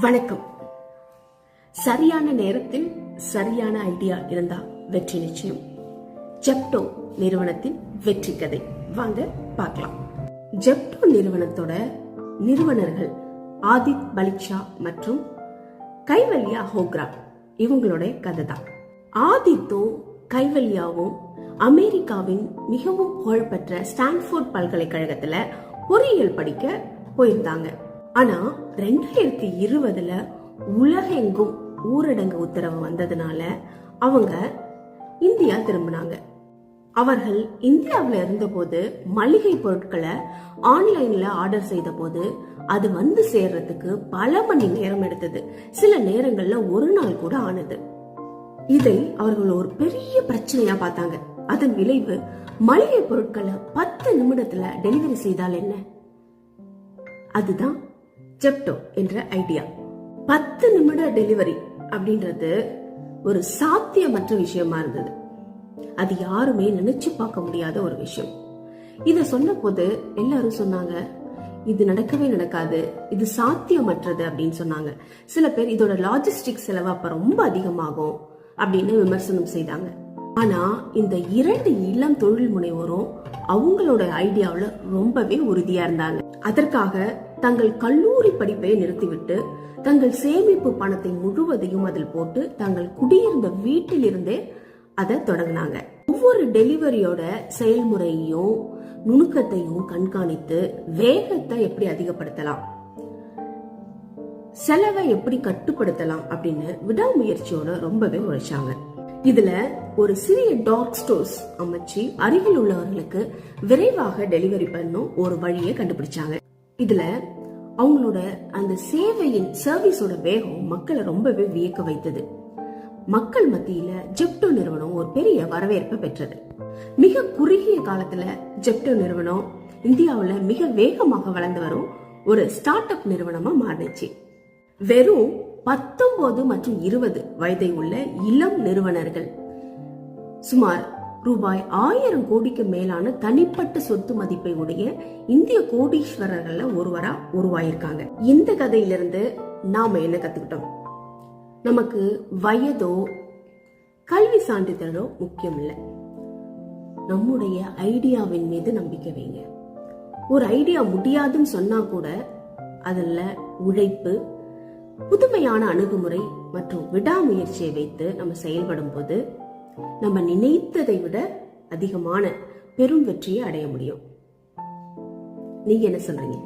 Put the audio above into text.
வணக்கம். சரியான நேரத்தில் சரியான ஐடியா இருந்தா வெற்றி நிச்சயம். ஜெப்டோ நிறுவனத்தின் வெற்றி கதை வாங்க பார்க்கலாம். ஜெப்டோ நிறுவனத்தோட நிறுவனர்கள் ஆதித் பலிக்ஷா மற்றும் கைவல்யா ஹோக்ரா இவங்களோட கதை தான். ஆதித்தும் கைவல்யாவும் அமெரிக்காவின் மிகவும் புகழ்பெற்ற ஸ்டான்ஃபோர்ட் பல்கலைக்கழகத்துல பொறியியல் படிக்க போயிருந்தாங்க. ஆனா 2020 உலகெங்கும் ஊரடங்கு உத்தரவு வந்ததுனால அவங்க இந்தியா திரும்பினாங்க. அவர்கள் இந்தியாவில் இருந்தபோது மளிகை பொருட்களை ஆன்லைன்ல ஆர்டர் செய்த போது அது வந்து சேர்றதுக்கு பல மணி நேரம் எடுத்தது. சில நேரங்கள்ல ஒரு நாள் கூட ஆனது. இதை அவர்கள் ஒரு பெரிய பிரச்சனையா பார்த்தாங்க. அதன் விளைவு மளிகை பொருட்களை 10 நிமிடத்துல டெலிவரி செய்தால் என்ன? அதுதான் ஜெப்டோ என்ற ஐடியா. 10 நிமிட டெலிவரி அப்படின்றது ஒரு சாத்தியமற்ற விஷயமா இருந்தது. அது யாருமே நினைச்சு பார்க்க முடியாத ஒரு விஷயம். இத சொன்ன போது எல்லாரும் சொன்னாங்க, இது நடக்கவே நடக்காது, இது சாத்தியமற்றது அப்படின்னு சொன்னாங்க. சில பேர் இதோட லாஜிஸ்டிக் செலவு அப்ப ரொம்ப அதிகமாகும் அப்படின்னு விமர்சனம் செய்தாங்க. ஆனா இந்த 2 இளம் தொழில் முனைவோரும் அவங்களோட ஐடியாவில் ரொம்பவே உறுதியா இருந்தாங்க. அதற்காக தங்கள் கல்லூரி படிப்பை நிறுத்திவிட்டு தங்கள் சேமிப்பு பணத்தை முழுவதையும் அதில் போட்டு தங்கள் குடியிருந்த வீட்டில் இருந்தே அதை தொடங்கினாங்க. ஒவ்வொரு டெலிவரியோட செயல்முறையையும் நுணுக்கத்தையும் கண்காணித்து வேகத்தை எப்படி அதிகப்படுத்தலாம், செலவை எப்படி கட்டுப்படுத்தலாம் அப்படின்னு விடாமுயற்சியோட ரொம்பவே உழைச்சாங்க. இதுல ஒரு சிறிய டாக் ஸ்டோர்ஸ் அமைச்சு அருகில் உள்ளவர்களுக்கு விரைவாக டெலிவரி பண்ணும் ஒரு வழியை கண்டுபிடிச்சாங்க. இதுல அவங்களோட அந்த சேவையின் சர்வீஸோட வேகம் மக்களை ரொம்பவே வியக்க வைத்தது. மக்கள் மத்தியில ஜெப்டோ நிறுவனம் ஒரு பெரிய வரவேற்பை பெற்றது. மிக குறுகிய காலத்துல ஜெப்டோ நிறுவனம் இந்தியாவுல மிக வேகமாக வளர்ந்து வரும் ஒரு ஸ்டார்ட் அப் நிறுவனமா மாறிச்சு. வெறும் 19 மற்றும் 20 வயதை உள்ள இளம் நிறுவனர்கள் சுமார் ரூபாய் 1000 கோடிக்கு மேலான தனிப்பட்ட சொத்து மதிப்பை உடைய இந்திய கோடீஸ்வரர்கள்ல ஒருவரா உருவாயிருக்காங்க. இந்த கதையிலிருந்து நாம என்ன கத்துக்கிட்டோம்? நமக்கு வயதோ கல்வி சான்றிதழோ முக்கியம் இல்லை. நம்முடைய ஐடியாவின் மீது நம்பிக்கை வைங்க. ஒரு ஐடியா முடியாதுன்னு சொன்னா கூட அதுல உழைப்பு, புதுமையான அணுகுமுறை மற்றும் விடாமுயற்சியை வைத்து நம்ம செயல்படும் போது நம்ம நினைத்ததை விட அதிகமான பெரும் வெற்றியை அடைய முடியும். நீங்க என்ன சொல்றீங்க?